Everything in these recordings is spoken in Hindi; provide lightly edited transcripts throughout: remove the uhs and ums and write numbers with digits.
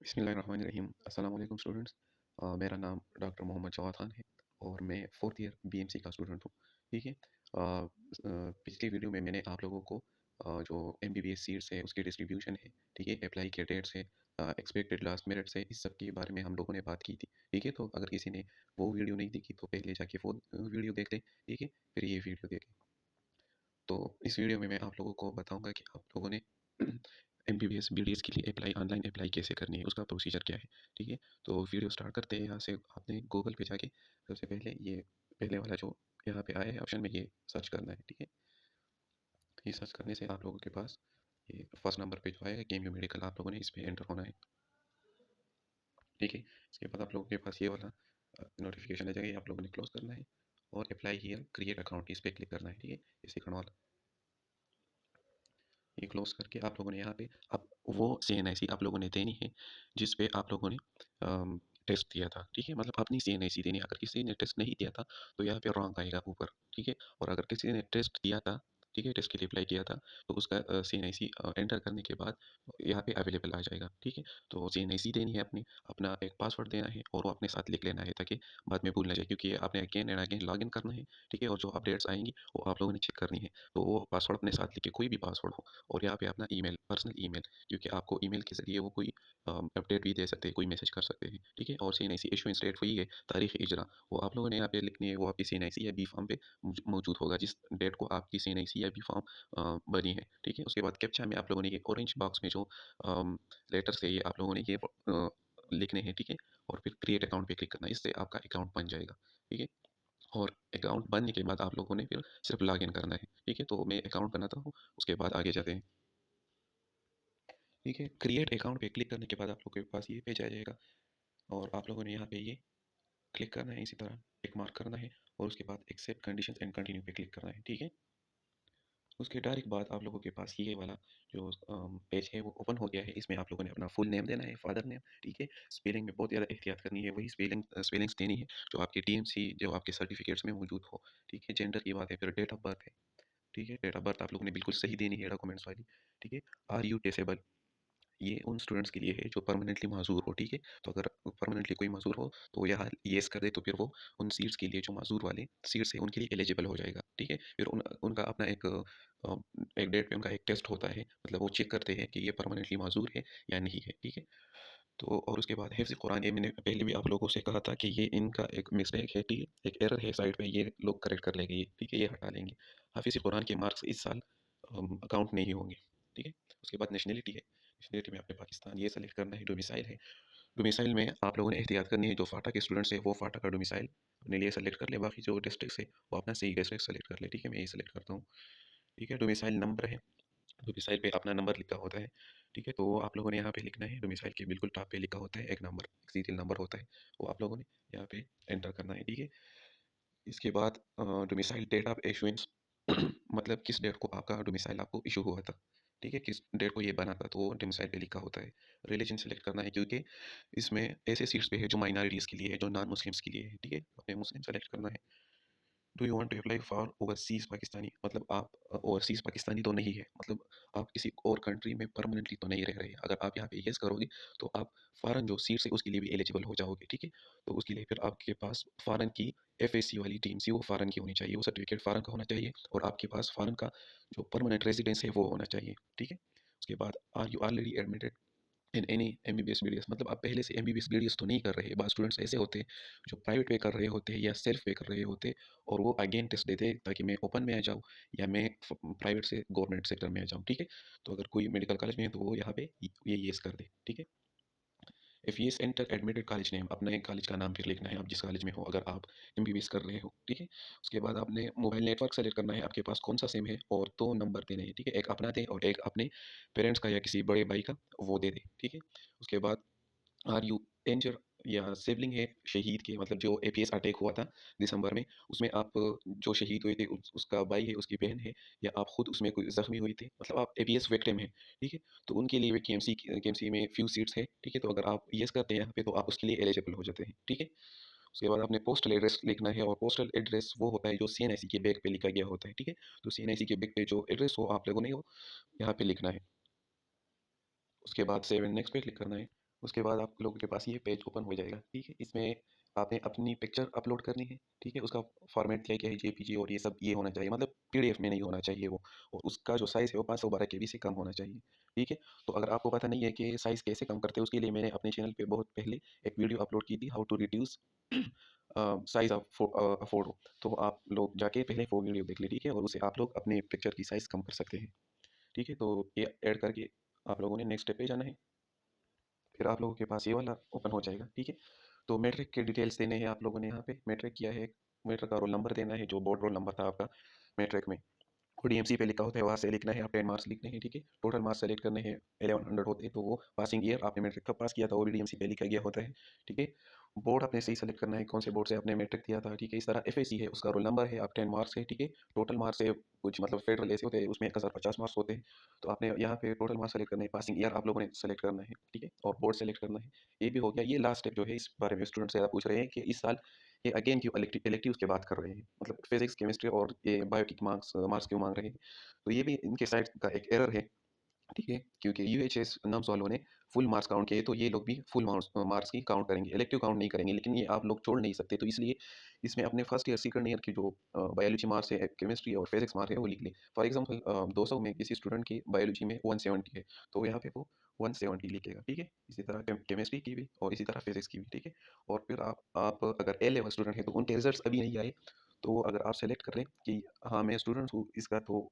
बिस्मिल्लाहिर्रहमानिर्रहीम अस्सलाम वालेकुम स्टूडेंट्स। मेरा नाम डॉक्टर मोहम्मद जवाद खान है और मैं फोर्थ ईयर बीएमसी का स्टूडेंट हूँ। ठीक है। पिछली वीडियो में मैंने आप लोगों को जो एमबीबीएस सीट्स है उसकी डिस्ट्रीब्यूशन है, ठीक है, अप्लाई के डेट्स है, एक्सपेक्टेड लास्ट मेरिट्स है, इस सब के बारे में हम लोगों ने बात की थी। ठीक है, तो अगर किसी ने वो वीडियो नहीं देखी तो पहले जाके वो वीडियो देख लें, ठीक है, फिर ये वीडियो देखें। तो इस वीडियो में मैं आप लोगों को बताऊंगा कि आप लोगों ने एमबीबीएस बीडीएस के लिए अप्लाई ऑनलाइन अप्लाई कैसे करनी है, उसका प्रोसीजर क्या है। ठीक है, तो वीडियो स्टार्ट करते हैं। यहाँ से आपने गूगल पे जाके सबसे पहले ये पहले वाला जो यहाँ पे आया है ऑप्शन में, ये सर्च करना है। ठीक है, ये सर्च करने से आप लोगों के पास ये फर्स्ट नंबर पे जो आएगा केएमयू मेडिकल, आप लोगों ने इस पर एंटर होना है। ठीक है, इसके बाद आप लोगों के पास ये वाला नोटिफिकेशन आ जाएगा, ये आप लोगों ने क्लोज करना है और अप्लाई हियर क्रिएट अकाउंट इस पर क्लिक करना है। ठीक है, ये सेकंड वाला, ये क्लोज करके आप लोगों ने यहाँ पे अब वो सीएनआईसी आप लोगों ने देनी है जिस पे आप लोगों ने टेस्ट दिया था। ठीक है, मतलब अपनी सीएनआईसी देनी है। अगर किसी ने टेस्ट नहीं दिया था तो यहाँ पे रॉन्ग आएगा ऊपर। ठीक है, और अगर किसी ने टेस्ट दिया था, ठीक है, टेस्ट के लिए अप्लाई किया था, तो उसका सीएनआईसी एंटर करने के बाद यहाँ पे अवेलेबल आ जाएगा। ठीक है, तो सीएनआईसी देनी है अपनी, अपना एक पासवर्ड देना है और वो अपने साथ लिख लेना है ताकि बाद में भूल ना जाए, क्योंकि आपने अगेन एंड अगेन लॉगिन करना है। ठीक है, और जो अपडेट्स आएंगी वो आप लोगों ने चेक करनी है। तो वो पासवर्ड अपने साथ लिख के, कोई भी पासवर्ड हो, और यहाँ पे अपना ईमेल, पर्सनल ईमेल, क्योंकि आपको ईमेल के ज़रिए वो कोई अपडेट भी दे सकते हैं, कोई मैसेज कर सकते हैं। ठीक है, और सीएनआईसी इशुएंस डेट वही है, तारीख इजरा, वो आप लोगों ने यहाँ पे लिखनी है। वो आपकी सीएनआईसी या बी फॉर्म पे मौजूद होगा, जिस डेट को आपकी सीएनआईसी या बी फॉर्म बनी है। ठीक है, उसके बाद कैप्चा में आप लोगों ने ये ऑरेंज बॉक्स में जो लेटर्स है ये आप लोगों ने ये लिखने हैं। ठीक है, और फिर क्रिएट अकाउंट पे क्लिक करना है, इससे आपका अकाउंट बन जाएगा। ठीक है, और अकाउंट बनने के बाद आप लोगों ने फिर सिर्फ लॉगिन करना है। ठीक है, तो मैं अकाउंट बनाता हूँ, उसके बाद आगे जाते हैं। ठीक है, क्रिएट अकाउंट पे क्लिक करने के बाद आप लोगों के पास ये पेज आ जाएगा और आप लोगों ने यहाँ पे ये क्लिक करना है, इसी तरह टिक मार्क करना है और उसके बाद एक्सेप्ट कंडीशंस एंड कंटिन्यू पे क्लिक करना है। ठीक है, उसके डायरेक्ट बाद आप लोगों के पास ये वाला जो पेज है वो ओपन हो गया है। इसमें आप लोगों ने अपना फुल नेम देना है, फादर नेम। ठीक है, स्पेलिंग में बहुत ज़्यादा एहतियात करनी है, वही स्पेलिंग्स देनी है जो आपकी टीएमसी, जो आपके सर्टिफिकेट्स में मौजूद हो। ठीक है, जेंडर की बात है, फिर डेट ऑफ बर्थ है। ठीक है, डेट ऑफ बर्थ आप लोगों ने बिल्कुल सही देनी है, डॉक्यूमेंट्स वाली। ठीक है, आर यू डिसेबल, ये उन स्टूडेंट्स के लिए है जो परमानेंटली माजूर हो। ठीक है, तो अगर परमानेंटली कोई माजूर हो तो यहाँ येस कर दे, तो फिर वो उन सीट्स के लिए, जो माजूर वाले सीट्स है उनके लिए एलिजिबल हो जाएगा। ठीक है, फिर उनका अपना एक डेट पे उनका एक टेस्ट होता है, मतलब वो चेक करते हैं कि ये परमानेंटली माजूर है या नहीं है। ठीक है, तो और उसके बाद हिफ्ज़ कुरान, ये मैंने पहले भी आप लोगों से कहा था कि ये इनका एक मिस्टेक है। ठीक है, एक एरर है साइड पे, ये लोग करेक्ट कर लेंगे। ठीक है, ये हटा लेंगे। हाफिज़ कुरान के मार्क्स इस साल अकाउंट नहीं होंगे। ठीक है, उसके बाद नेशनलिटी है, नेशनलिटी में आपने पाकिस्तान ये सेलेक्ट करना है। डोमिसाइल है, डोमिसाइल में आप लोगों ने एहतियात करनी है, जो फाटा के स्टूडेंट्स है वो फाटा का डोमिसाइल अपने लिए सेलेक्ट कर ले, बाकी जो डिस्ट्रिक्ट है वो अपना सही डिस्ट्रिक्ट सेलेक्ट कर ले। ठीक है, मैं ये सेलेक्ट करता हूँ। ठीक है, डोमिसाइल नंबर है, डोमिसाइल पे अपना नंबर लिखा होता है। ठीक है, तो आप लोगों ने यहाँ पे लिखना है, डोमिसाइल के बिल्कुल टॉप पे लिखा होता है एक नंबर, एक सीरियल नंबर होता है, वो आप लोगों ने यहाँ पे एंटर करना है। ठीक है, इसके बाद डोमिसाइल डेट ऑफ इशुएंस, मतलब किस डेट को आपका डोमिसाइल आपको इशू हुआ था। ठीक है, किस डेट को ये बना था, तो वो डोमिसाइल पे लिखा होता है। रिलीजन सेलेक्ट करना है, क्योंकि इसमें ऐसे सीट्स पे है जो माइनॉरिटीज़ के लिए है, जो नॉन मुस्लिम्स के लिए है। ठीक है, अपने मुस्लिम सेलेक्ट करना है। Do you want to apply for overseas Pakistani, मतलब आप ओवरसीज़ पाकिस्तानी तो नहीं है, मतलब आप किसी और कंट्री में परमानेंटली तो नहीं रह रहे। अगर आप यहाँ पे येस करोगे तो आप फॉरेन जो सीट्स है उसके लिए भी एलिजिबल हो जाओगे। ठीक है, तो उसके लिए फिर आपके पास फॉरेन की एफएसी वाली टीम सी, वो फॉरेन की होनी चाहिए, वो सर्टिफिकेट फॉरेन का होना चाहिए, और आपके पास फॉरेन का जो परमानेंट रेजिडेंस है वो होना चाहिए। ठीक है, उसके बाद are you already admitted in any MBBS BDS, मतलब आप पहले से एमबीबीएस बीडीएस तो नहीं कर रहे। बाद स्टूडेंट्स ऐसे होते हैं जो प्राइवेट पे कर रहे होते हैं या सेल्फ पे कर रहे होते हैं, और वो अगेन टेस्ट देते हैं ताकि मैं ओपन में आ जाऊँ या मैं प्राइवेट से गवर्नमेंट सेक्टर में आ जाऊँ। ठीक है, तो अगर कोई मेडिकल कॉलेज में है तो वो यहाँ पे ये येस कर दे। ठीक है, if yes enter admitted college name, अपना एक कॉलेज का नाम फिर लिखना है, आप जिस कॉलेज में हो अगर आप एमबीबीएस कर रहे हो। ठीक है, उसके बाद आपने मोबाइल नेटवर्क सेलेक्ट करना है, आपके पास कौन सा सिम है, और दो नंबर देने हैं। ठीक है, एक अपना दें और एक अपने पेरेंट्स का या किसी बड़े भाई का, वो दे दे। ठीक है, उसके बाद आर यू इंजर, या सिबलिंग है शहीद के, मतलब जो एपीएस अटैक हुआ था दिसंबर में, उसमें आप जो शहीद हुए थे उसका भाई है, उसकी बहन है, या आप खुद उसमें कोई जख्मी हुई थे, मतलब आप एपीएस विक्टिम है। ठीक है, तो उनके लिए भी केएमसी में फ्यू सीट्स है। ठीक है, तो अगर आप येस करते हैं यहाँ पे तो आप उसके लिए एलिजिबल हो जाते हैं। ठीक है, उसके बाद आपने पोस्टल एड्रेस लिखना है, और पोस्टल एड्रेस वो होता है जो सीएनआईसी के बैग पे लिखा गया होता है। ठीक है, तो सीएनआईसी के बैग पे जो एड्रेस हो आप लोगों ने वो यहाँ पे लिखना है। उसके बाद सेव एंड नेक्स्ट पे क्लिक करना है। उसके बाद आप लोगों के पास ये पेज ओपन हो जाएगा, ठीक है। इसमें आपने अपनी पिक्चर अपलोड करनी है, ठीक है। उसका फॉर्मेट क्या है जेपीजी और ये सब ये होना चाहिए, मतलब पीडीएफ में नहीं होना चाहिए वो। और उसका जो साइज़ है वो 512 केबी से कम होना चाहिए, ठीक है। तो अगर आपको पता नहीं है कि साइज़ कैसे कम करते हैं, उसके लिए मैंने अपने चैनल पे बहुत पहले एक वीडियो अपलोड की थी, how to reduce size of photo. तो आप लोग जाके पहले वो वीडियो देख लें, ठीक है। और उसे आप लोग अपने पिक्चर की साइज़ कम कर सकते हैं, ठीक है। तो ये ऐड करके आप लोगों ने नेक्स्ट स्टेप पे जाना है। फिर आप लोगों के पास ये वाला ओपन हो जाएगा, ठीक है। तो मैट्रिक के डिटेल्स देने हैं आप लोगों ने यहाँ पे। मैट्रिक किया है, मैट्रिक का रोल नंबर देना है, जो बोर्ड रोल नंबर था आपका मैट्रिक में। डीएमसी पे लिखा होता है, वहाँ से लिखना है, आप 10 मार्क्स लिखने हैं, ठीक है। टोटल मार्क्स सेलेक्ट करने हैं, 1100 होते हैं, तो वो पासिंग ईयर आपने मैट्रिक का पास किया था वो भी डीएमसी पे लिखा गया होता है, ठीक है। बोर्ड आपने सही सेलेक्ट करना है, कौन से बोर्ड से आपने मैट्रिक दिया था, ठीक है। इस तरह एफएससी है, उसका रोल नंबर है, आप 10 मार्क्स है, ठीक है। टोटल मार्क्स है, कुछ मतलब फेडरल ऐसे होते हैं, उसमें 1050 मार्क्स होते हैं। तो आपने यहाँ पे टोटल मार्क्स सेलेक्ट करना है, पासिंग ईयर आप लोगों ने सेलेक्ट करना है, ठीक है। और बोर्ड सेलेक्ट करना है, ये भी हो गया। ये लास्ट स्टेप जो है, इस बारे में स्टूडेंट ज़्यादा पूछ रहे हैं कि इस साल ये अगेन क्यों इलेक्टिव्स की बात कर रहे हैं, मतलब फिजिक्स केमिस्ट्री और ये बायो की मार्क्स मार्क्स क्यों मांग रहे हैं। तो ये भी इनके साइड का एक एरर है, ठीक है। क्योंकि यूएचएस नम्स वालों ने फुल मार्क्स काउंट किए, तो ये लोग भी फुल मार्क्स मार्क्स की काउंट करेंगे, इलेक्टिव काउंट नहीं करेंगे। लेकिन ये आप लोग छोड़ नहीं सकते, तो इसलिए इसमें अपने फर्स्ट ईयर सेकंड ईयर की जो बायोलॉजी मार्क्स है, केमिस्ट्री और फिजिक्स मार्क्स है, वो लिख लें। फॉर एग्जांपल 200 में किसी स्टूडेंट की बायोलॉजी में 170 है, तो यहाँ पे वो 170 लिखेगा, ठीक है। इसी तरह केमिस्ट्री की भी और इसी तरह फिजिक्स की भी, ठीक है। और फिर आप अगर ए लेवल स्टूडेंट है तो उनके रिजल्ट्स अभी नहीं आए, तो अगर आप सेलेक्ट कर लें कि हाँ मैं स्टूडेंट हूँ इसका, तो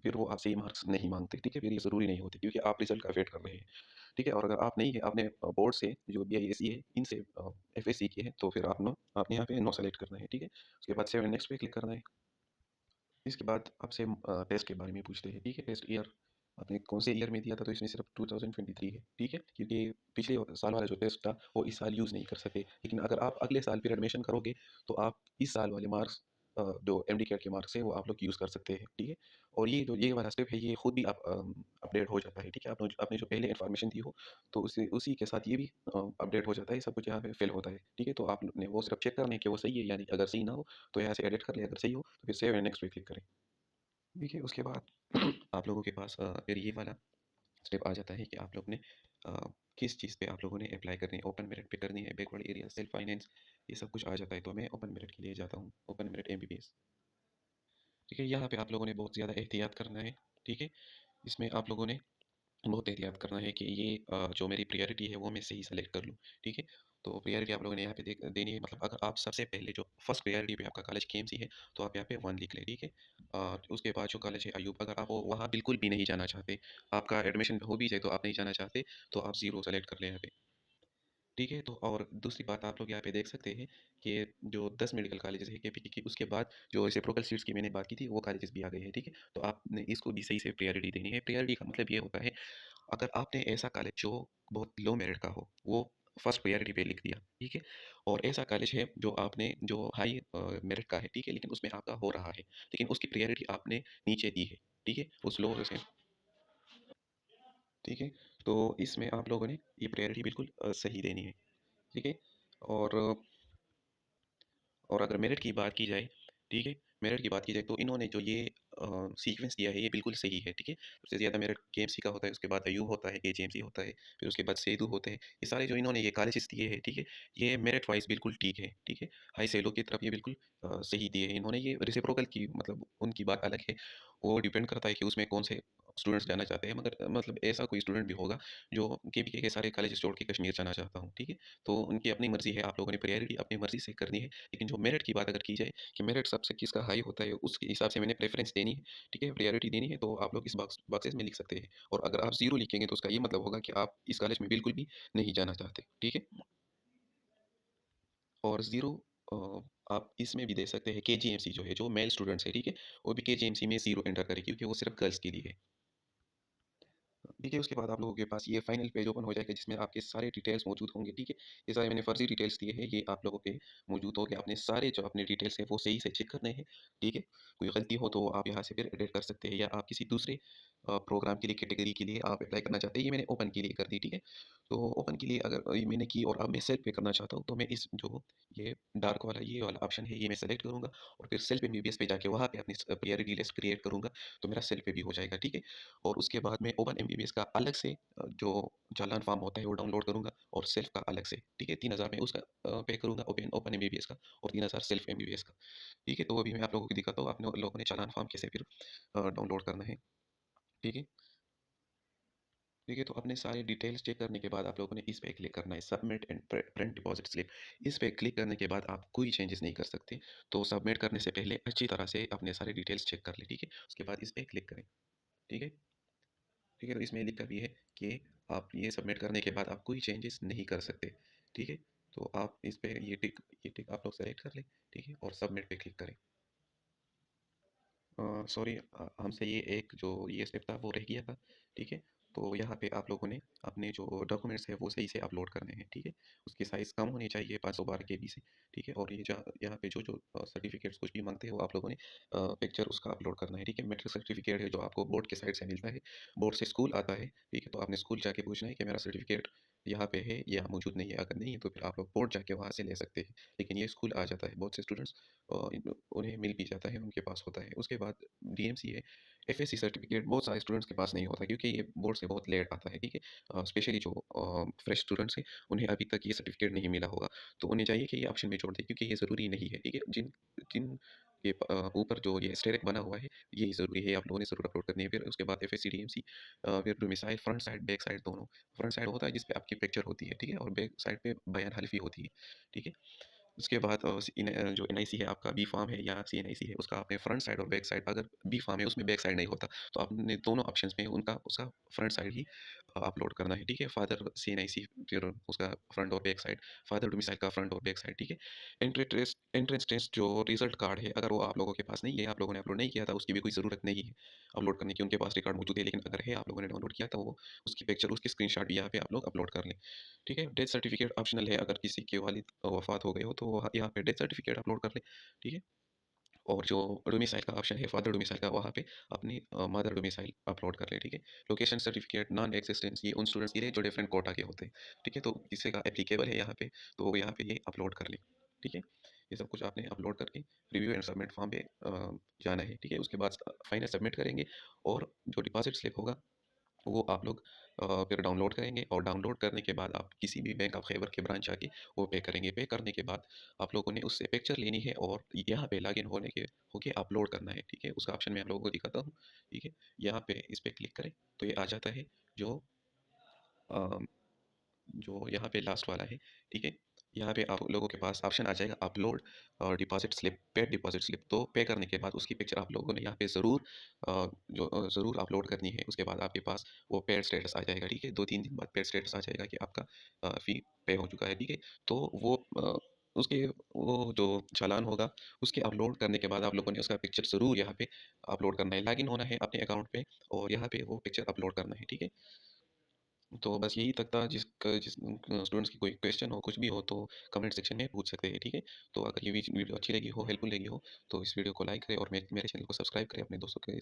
फिर वो आपसे ये मार्क्स नहीं माँगते, ठीक है? फिर ये ज़रूरी नहीं होते, क्योंकि आप रिज़ल्ट का वेट कर रहे हैं, ठीक है? और अगर आप नहीं है, आपने बोर्ड से जो बीआईएससी है, इनसे एफएससी की है, तो फिर आपने यहाँ पे नो सेलेक्ट करना है, ठीक है? उसके बाद सेव एंड नेक्स्ट पे क्लिक करना है। इसके बाद आपसे टेस्ट के बारे में पूछते हैं, ठीक है? टेस्ट ईयर आपने कौन से ईयर में दिया था, तो इसमें सिर्फ 2023 है, ठीक है? क्योंकि पिछले साल वाला जो टेस्ट था, वो इस साल यूज़ नहीं कर सके। लेकिन अगर आप अगले साल फिर एडमिशन करोगे, तो आप इस साल वाले मार्क्स जो एमडी कैट के मार्क्स है, वो आप लोग यूज़ कर सकते हैं, ठीक है? और ये जो ये वाला स्टेप है, ये खुद भी अपडेट हो जाता है, ठीक है? आपने जो पहले इन्फॉर्मेशन दी हो, तो उसी के साथ ये भी अपडेट हो जाता है, सब कुछ यहाँ पे फिल होता है, ठीक है? तो आपने वो सिर्फ चेक करना है कि वो सही है या नहीं। अगर सही ना हो, तो यहाँ से एडिट कर लें, अगर सही हो, तो फिर सेव एंड नेक्स्ट पे क्लिक करें। ठीक है, उसके बाद आप लोगों के पास फिर ये वाला स्टेप आ जाता है कि आप लोग ने अ, किस चीज़ पे आप लोगों ने अप्लाई करनी है, ओपन मेरिट पे करनी है, बैकवर्ड एरिया, सेल्फ फाइनेंस, ये सब कुछ आ जाता है। तो मैं ओपन मेरिट के लिए जाता हूँ, ओपन मेरिट एमबीबीएस, ठीक है। यहाँ पे आप लोगों ने बहुत ज़्यादा एहतियात करना है, ठीक है। इसमें आप लोगों ने बहुत एहतियात करना है कि ये जो मेरी प्रायोरिटी है वो मैं सही सेलेक्ट कर लूँ, ठीक है। तो प्रायोरिटी आप लोगों ने यहाँ पे देनी है, मतलब अगर आप सबसे पहले जो फर्स्ट प्रायोरिटी पे आपका कॉलेज केएमसी है, तो आप यहाँ पे 1 लिख लें, ठीक है। उसके बाद जो कॉलेज है अयूब, अगर आप वो वहाँ बिल्कुल भी नहीं जाना चाहते, आपका एडमिशन हो भी जाए तो आप नहीं जाना चाहते, तो आप 0 सेलेक्ट कर लें यहाँ पे, ठीक है। तो और दूसरी बात आप लोग यहाँ पे देख सकते हैं कि जो 10 मेडिकल कॉलेजेस है केपीके की, उसके बाद जो रेसिप्रोकल सीट्स की मैंने बात की थी, वो कॉलेजेस भी आ गए हैं, ठीक है। तो आपने इसको भी सही से प्रायोरिटी देनी है। प्रायोरिटी का मतलब ये होता है, अगर आपने ऐसा कॉलेज जो बहुत लो मेरिट का हो, वो फर्स्ट प्रायोरिटी पे लिख दिया, ठीक है। और ऐसा कॉलेज है जो आपने जो हाई मेरिट का है, ठीक है, लेकिन उसमें आपका हो रहा है, लेकिन उसकी प्रायोरिटी आपने नीचे दी है, ठीक है, उस लो से, ठीक है। तो इसमें आप लोगों ने ये प्रायोरिटी बिल्कुल सही देनी है, ठीक है। और अगर मेरिट की बात की जाए, ठीक है, मेरिट की बात की जाए तो इन्होंने जो ये सीक्वेंस दिया है ये बिल्कुल सही है, ठीक है। सबसे ज़्यादा मेरिट केएमसी का होता है, उसके बाद अयूब होता है, केजीएमसी होता है, फिर उसके बाद सेदू होते हैं। ये सारे जो इन्होंने ये कॉलेजेस दिए हैं, ठीक है, ये मेरिट वाइज बिल्कुल ठीक है, ठीक है। हाई सेलो की तरफ ये बिल्कुल सही दिए हैं इन्होंने। ये रेसिप्रोकल की मतलब उनकी बात अलग है, वो डिपेंड करता है कि उसमें कौन से स्टूडेंट्स जाना चाहते हैं, मगर मतलब ऐसा कोई स्टूडेंट भी होगा जो केपीके के सारे कॉलेजेस छोड़ के कश्मीर जाना चाहता हूँ, ठीक है। तो उनकी अपनी मर्जी है, आप लोगों ने प्रायोरिटी अपनी मर्जी से करनी है। लेकिन जो मेरिट की बात अगर की जाए कि मेरिट सबसे किसका हाई होता है, उसके हिसाब से मैंने प्रेफ़रेंस देनी है, ठीक है, प्रायोरिटी देनी है, तो आप लोग इस बॉक्सेस में लिख सकते हैं। और अगर आप 0 लिखेंगे तो उसका ये मतलब होगा कि आप इस कॉलेज में बिल्कुल भी नहीं जाना चाहते, ठीक है। और 0 आप इसमें भी दे सकते हैं केजीएमसी जो है, जो मेल स्टूडेंट्स है, ठीक है, वो भी केजीएमसी में 0 एंटर करें, क्योंकि वो सिर्फ़ गर्ल्स के लिए है। ठीक है, उसके बाद आप लोगों के पास ये फाइनल पेज ओपन हो जाएगा, जिसमें आपके सारे डिटेल्स मौजूद होंगे, ठीक है। ये सारे मैंने फर्जी डिटेल्स दिए हैं, ये आप लोगों के मौजूद होंगे। आपने सारे जो अपने डिटेल्स हैं वो सही से चेक करने हैं, ठीक है। कोई गलती हो तो आप यहाँ से फिर एडिट कर सकते हैं, या आप किसी दूसरे प्रोग्राम के लिए, कैटेगरी के लिए आप अप्लाई करना चाहते हैं। ये मैंने ओपन के लिए कर दी, ठीक है। तो ओपन के लिए अगर ये मैंने की और अब मैं सेल्फ पे करना चाहता हूँ, तो मैं इस जो ये डार्क वाला ये वाला ऑप्शन है, ये मैं सेलेक्ट करूँगा और फिर सेल्फ एमबीबीएस पे जाके वहाँ पे अपनी प्रायोरिटी लिस्ट क्रिएट करूँगा, तो मेरा सेल्फ पे भी हो जाएगा, ठीक है। और उसके बाद मैं ओपन एमबीबीएस का अलग से जो चालान फॉर्म होता है वो डाउनलोड करूँगा और सेल्फ का अलग से, ठीक है? 3000 मैं उसका पे करूँगा ओपन ओपन एमबीबीएस का और 3000 सेल्फ एमबीबीएस का, ठीक है? तो अभी मैं आप लोगों को दिखाता हूँ, आप लोगों ने चालान फॉर्म कैसे फिर डाउनलोड करना है, ठीक है? ठीक है, तो अपने सारे डिटेल्स चेक करने के बाद आप लोगों ने इस पे क्लिक करना है submit and print deposit slip. इस पे क्लिक करने के बाद आप कोई चेंजेस नहीं कर सकते। तो सबमिट करने से पहले अच्छी तरह से अपने सारे डिटेल्स चेक कर लें, ठीक है? उसके बाद इस पे क्लिक करें, ठीक है? ठीक है, तो इसमें लिखा भी है कि आप ये सबमिट करने के बाद आप कोई चेंजेस नहीं कर सकते, ठीक है? तो आप इस पे ये टिक आप लोग सेलेक्ट कर लें, ठीक है? और सबमिट पे क्लिक करें। सॉरी, हमसे ये एक जो ये स्टेप था वो रह गया था, ठीक है? तो यहाँ पे आप लोगों ने अपने जो डॉक्यूमेंट्स है वो सही से अपलोड करने हैं, ठीक है? उसकी साइज़ कम होनी चाहिए 512 केबी से, ठीक है? और ये जहाँ यहाँ पे जो-जो सर्टिफ़िकेट्स कुछ भी माँगते हैं वो आप लोगों ने पिक्चर उसका अपलोड करना है, ठीक है? मैट्रिक सर्टिफ़िकेट है जो आपको बोर्ड के साइड से मिलता है, बोर्ड से स्कूल आता है, ठीक है? तो आपने स्कूल जाके पूछना है कि मेरा सर्टिफ़िकेट यहाँ पे है या मौजूद नहीं है, अगर नहीं है तो फिर आप लोग बोर्ड जाके वहाँ से ले सकते हैं। लेकिन ये स्कूल आ जाता है, बहुत से स्टूडेंट्स उन्हें मिल भी जाता है, उनके पास होता है। उसके बाद डीएमसीए, एफएससी सर्टिफिकेट बहुत सारे स्टूडेंट्स के पास नहीं होता क्योंकि ये बोर्ड से बहुत लेट आता है, ठीक है? स्पेशली जो फ्रेश स्टूडेंट्स हैं, उन्हें अभी तक ये सर्टिफिकेट नहीं मिला होगा, तो उन्हें चाहिए कि ये ऑप्शन में जोड़ दें क्योंकि ये ज़रूरी नहीं है, ठीक है? जिन जिन के ऊपर जो ये एस्टेरिस्क बना हुआ है, ये ज़रूरी है, आप लोगों ने ज़रूर अपलोड करनी है। फिर उसके बाद एफएससी, डीएमसी, फिर domicile, front side, back side दोनों। फ्रंट साइड होता है जिस पे आपकी पिक्चर होती है, ठीक है? और बैक साइड पे बयान हल्फी होती है, ठीक है? उसके बाद जो एनआईसी है आपका, बी फार्म है या सीएनआईसी है, उसका आपने फ्रंट साइड और बैक साइड, अगर बी फार्म है उसमें बैक साइड नहीं होता, तो आपने दोनों ऑप्शंस में उनका उसका फ्रंट साइड ही अपलोड करना है, ठीक है? फादर सीएनआईसी, फिर उसका फ्रंट और बैक साइड, फादर डोमिसाइल का फ्रंट और बैक साइड, ठीक है? एंट्रेंस टेस्ट जो रिजल्ट कार्ड है, अगर वो आप लोगों के पास नहीं है, आप लोगों ने अपलोड नहीं किया था, उसकी भी कोई ज़रूरत नहीं है अपलोड करने की, उनके पास रिकॉर्ड मौजूद है। लेकिन अगर है, आप लोगों ने डाउनलोड किया, तो वो उसकी पिक्चर, उसकी स्क्रीनशॉट भी यहाँ पे आप लोग अपलोड कर लें, ठीक है? डेथ सर्टिफिकेट ऑप्शनल है, अगर किसी के वालिद वफ़ात हो गए हो तो वहाँ यहाँ पे डेथ सर्टिफिकेट अपलोड कर लें, ठीक है? और जो डोमिसाइल का ऑप्शन है, फादर डोमिसाइल का, वहाँ पे अपनी मदर डोमिसाइल अपलोड कर लें, ठीक है? लोकेशन सर्टिफिकेट नॉन एक्जिस्टेंस, ये उन स्टूडेंट्स के लिए जो डिफरेंट कोटा के होते हैं, ठीक है? तो किसी का एप्लीकेबल है यहाँ पे, तो वो यहाँ पे ये अपलोड कर लें, ठीक है? ये सब कुछ आपने अपलोड करके रिव्यू एंड सबमिट फॉर्म पे जाना है, ठीक है? उसके बाद फाइनल सबमिट करेंगे और जो डिपॉज़िट स्लिप होगा वो आप लोग फिर डाउनलोड करेंगे और डाउनलोड करने के बाद आप किसी भी बैंक ऑफ खैबर के ब्रांच जाके वो पे करेंगे। पे करने के बाद आप लोगों ने उससे पिक्चर लेनी है और यहाँ पे लॉगिन होके अपलोड करना है, ठीक है? उसका ऑप्शन मैं आप लोगों को दिखाता हूँ, ठीक है? यहाँ पे इस पे क्लिक करें तो ये आ जाता है जो अ, जो यहाँ पे लास्ट वाला है, ठीक है? यहाँ पे आप लोगों के पास ऑप्शन आ जाएगा अपलोड और deposit slip, paid deposit slip. तो पे करने के बाद उसकी पिक्चर आप लोगों ने यहाँ पे ज़रूर ज़रूर अपलोड करनी है। उसके बाद आपके पास वो पेड स्टेटस आ जाएगा, ठीक है? 2-3 दिन बाद पेड स्टेटस आ जाएगा कि आपका फ़ी पे हो चुका है, ठीक है? तो उसके वो जो चालान होगा, उसके अपलोड करने के बाद आप लोगों ने उसका पिक्चर ज़रूर यहाँ पे अपलोड करना है। लॉगिन होना है अपने अकाउंट पे और यहाँ पे वो पिक्चर अपलोड करना है, ठीक है? तो बस यही तक था, जिस स्टूडेंट्स की कोई क्वेश्चन हो, कुछ भी हो तो कमेंट सेक्शन में पूछ सकते हैं, ठीक है? तो अगर ये वीडियो अच्छी लगी हो, हेल्पफुल लगी हो, तो इस वीडियो को लाइक करें और मेरे चैनल को सब्सक्राइब करें अपने दोस्तों के